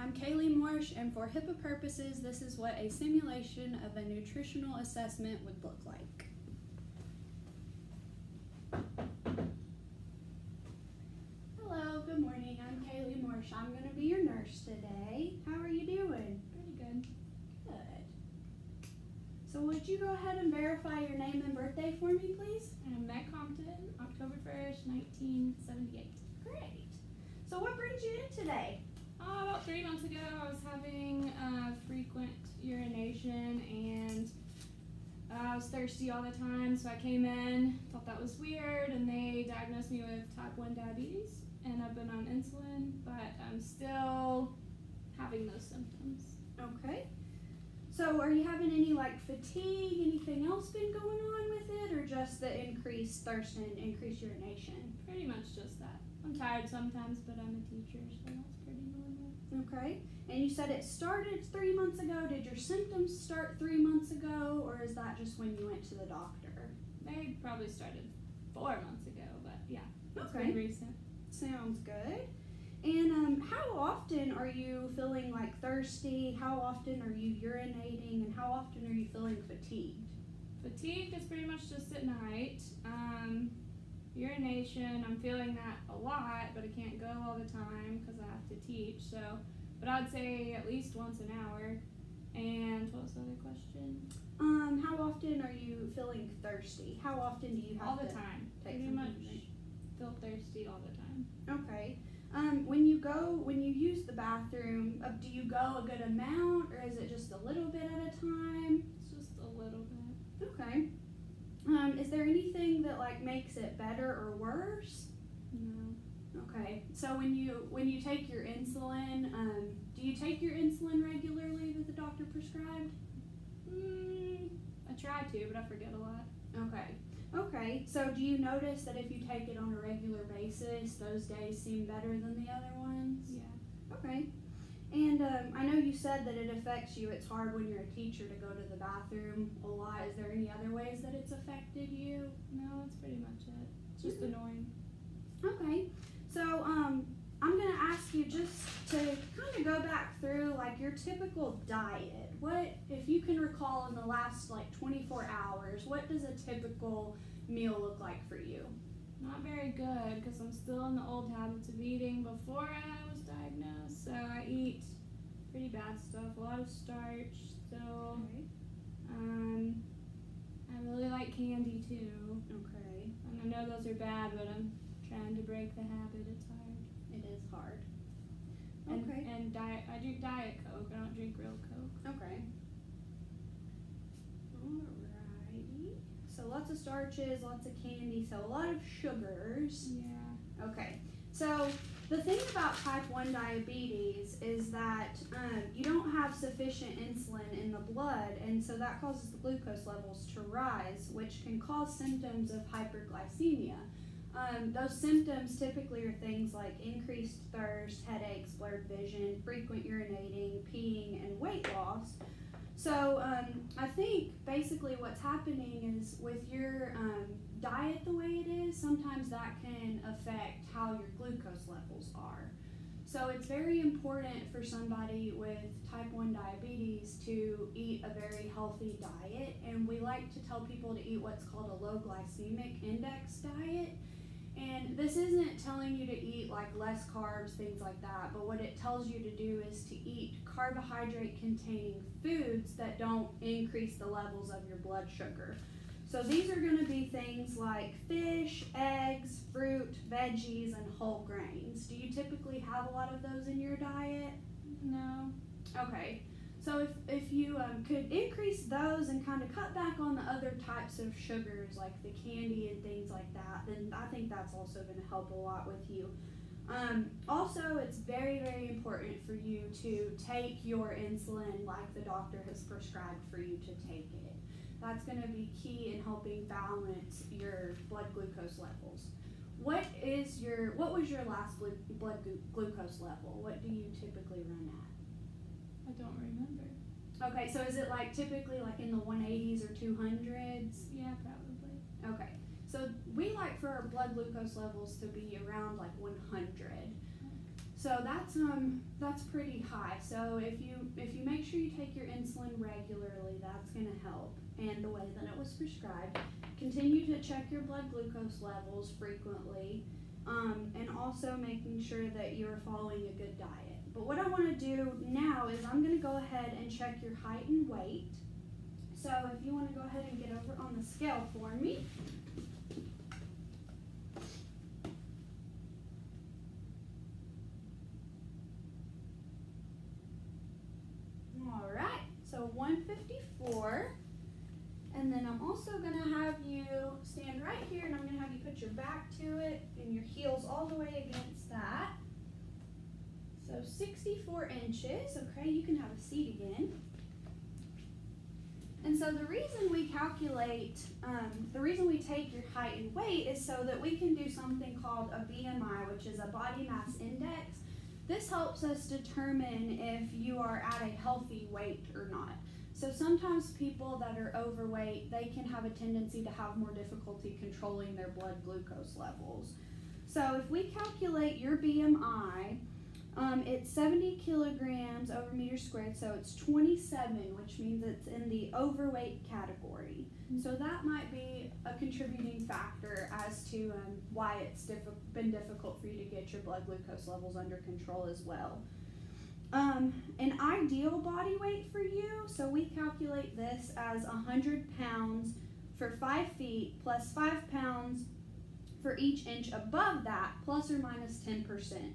I'm Kaylee Marsh, and for HIPAA purposes, this is what a simulation of a nutritional assessment would look like. Hello, good morning. I'm Kaylee Marsh. I'm going to be your nurse today. How are you doing? Pretty good. Good. So would you go ahead and verify your name and birthday for me, please? Meg Compton, October 1st, 1978. Great. So what brings you in today? About 3 months ago, I was having frequent urination and I was thirsty all the time, so I came in, thought that was weird, and they diagnosed me with type 1 diabetes, and I've been on insulin, but I'm still having those symptoms. Okay. So are you having any fatigue, anything else been going on with it, or just the increased thirst and increased urination? Pretty much just that. I'm tired sometimes, but I'm a teacher, so that's pretty normal. Okay. And you said it started 3 months ago. Did your symptoms start 3 months ago, or is that just when you went to the doctor? They probably started 4 months ago, but yeah, it's Okay. pretty recent. Sounds good. And how often are you feeling thirsty? How often are you urinating? And how often are you feeling fatigued? Fatigue is pretty much just at night. Urination, I'm feeling that a lot, but I can't go all the time because I have to teach. But I'd say at least once an hour. And what was the other question? How often are you feeling thirsty? How often do you have All the to time. take Pretty some much drink? feel thirsty all the time. Okay. When you use the bathroom, do you go a good amount, or is it just a little bit at a time? It's just a little bit. Okay. Is there anything that makes it better or worse? No. Okay. So when you take your insulin, do you take your insulin regularly that the doctor prescribed? I try to, but I forget a lot. Okay. So do you notice that if you take it on a regular basis, those days seem better than the other ones? Yeah. Okay. And I know you said that it affects you. It's hard when you're a teacher to go to the bathroom a lot. Is there any other ways that it's affected you? No, that's pretty much it. It's just annoying. Okay. So I'm going to ask you just to kind of go back through your typical diet. What, if you can recall in the last 24 hours, what does a typical meal look like for you? Not very good because I'm still in the old habits of eating before I was diagnosed. So I eat pretty bad stuff, a lot of starch. So I really like candy too. Okay. And I know those are bad, but I'm trying to break the habit. It's hard. It is hard. And I drink Diet Coke. I don't drink real Coke. Okay. Alrighty. So lots of starches, lots of candy, so a lot of sugars. Yeah. Okay. So the thing about type 1 diabetes is that you don't have sufficient insulin in the blood, and so that causes the glucose levels to rise, which can cause symptoms of hyperglycemia. Those symptoms typically are things like increased thirst, headaches, blurred vision, frequent urinating, peeing, and weight loss. So I think basically what's happening is with your diet the way it is, sometimes that can affect how your glucose levels are. So it's very important for somebody with type 1 diabetes to eat a very healthy diet, and we like to tell people to eat what's called a low glycemic index diet. And this isn't telling you to eat less carbs, things like that, but what it tells you to do is to eat carbohydrate containing foods that don't increase the levels of your blood sugar. So these are going to be things like fish, eggs, fruit, veggies, and whole grains. Do you typically have a lot of those in your diet? No. Okay. So if you could increase those and kind of cut back on the other types of sugars like the candy and things like that, then I think that's also going to help a lot with you. Also, it's very, very important for you to take your insulin like the doctor has prescribed for you to take it. That's going to be key in helping balance your blood glucose levels. What was your last blood glucose level? What do you typically run at? I don't remember. Okay, so is it typically in the 180s or 200s? Yeah, probably. Okay, so we like for our blood glucose levels to be around 100. So So that's pretty high. So if you make sure you take your insulin regularly, that's going to help, and the way that it was prescribed. Continue to check your blood glucose levels frequently, and also making sure that you're following a good diet. But what I want to do now is I'm going to go ahead and check your height and weight. So if you want to go ahead and get over on the scale for me. All right, so 154. And then I'm also going to have you stand right here, and I'm going to have you put your back to it and your heels all the way against that. So 64 inches. Okay, you can have a seat again. And so the reason we calculate, the reason we take your height and weight is so that we can do something called a BMI, which is a body mass index. This helps us determine if you are at a healthy weight or not. So sometimes people that are overweight, they can have a tendency to have more difficulty controlling their blood glucose levels. So if we calculate your BMI, it's 70 kilograms over meter squared, so it's 27, which means it's in the overweight category. So that might be a contributing factor as to why it's been difficult for you to get your blood glucose levels under control as well. An ideal body weight for you, so we calculate this as 100 pounds for 5 feet plus 5 pounds for each inch above that, plus or minus 10%.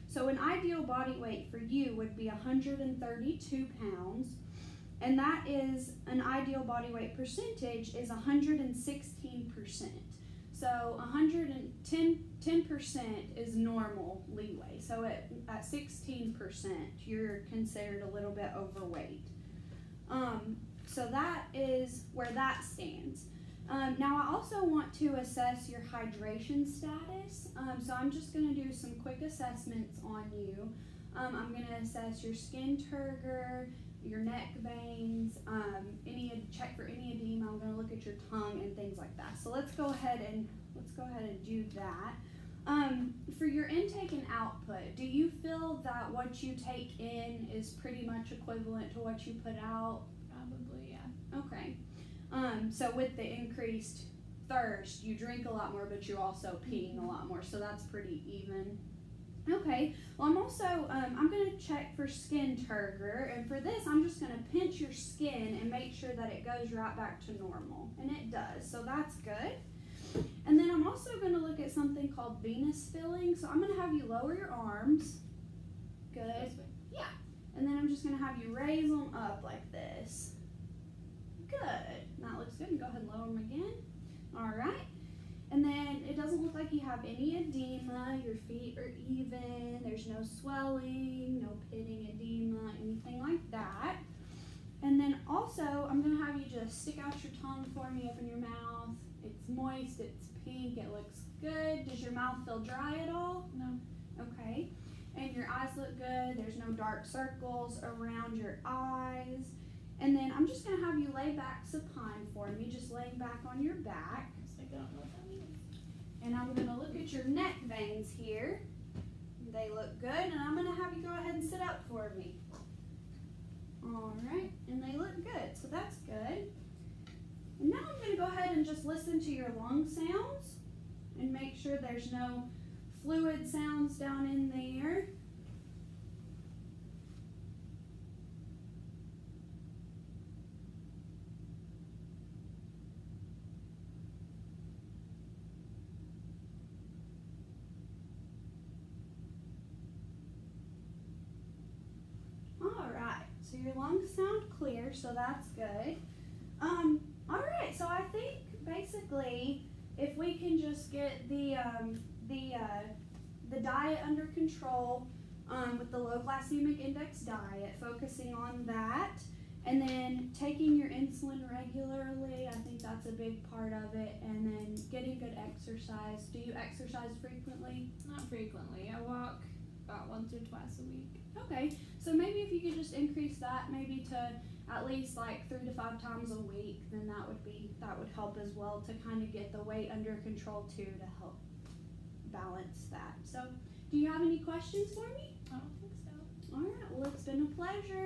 So an ideal body weight for you would be 132 pounds, and that is an ideal body weight percentage is 116%. So 10% is normal leeway. So at 16%, you're considered a little bit overweight. So that is where that stands. Now I also want to assess your hydration status. So I'm just going to do some quick assessments on you. I'm going to assess your skin turgor, your neck veins, check for any edema. I'm going to look at your tongue and things like that. So let's go ahead and do that. For your intake and output, do you feel that what you take in is pretty much equivalent to what you put out? Probably, yeah. Okay. So with the increased thirst, you drink a lot more, but you're also peeing a lot more. So that's pretty even. Okay, well I'm also, I'm going to check for skin turgor, and for this I'm just going to pinch your skin and make sure that it goes right back to normal, and it does, so that's good. And then I'm also going to look at something called venous filling, so I'm going to have you lower your arms, good, yeah, and then I'm just going to have you raise them up like this, good, that looks good, and go ahead and lower them again, alright. And then it doesn't look like you have any edema, your feet are even, there's no swelling, no pitting edema, anything like that. And then also, I'm going to have you just stick out your tongue for me, open your mouth. It's moist, it's pink, it looks good. Does your mouth feel dry at all? No. Okay. And your eyes look good, there's no dark circles around your eyes. And then I'm just going to have you lay back supine for me, just laying back on your back. I don't know what that means. And I'm going to look at your neck veins here. They look good, and I'm going to have you go ahead and sit up for me. Alright, and they look good, so that's good. And now I'm going to go ahead and just listen to your lung sounds and make sure there's no fluid sounds down in there. So your lungs sound clear, so that's good. Alright, so I think basically if we can just get the diet under control with the low glycemic index diet, focusing on that, and then taking your insulin regularly, I think that's a big part of it, and then getting good exercise. Do you exercise frequently? Not frequently. I walk about once or twice a week. Okay, so maybe if you could just increase that maybe to at least like 3 to 5 times a week, then that would help as well to kind of get the weight under control too, to help balance that. So, do you have any questions for me? All right, well, it's been a pleasure.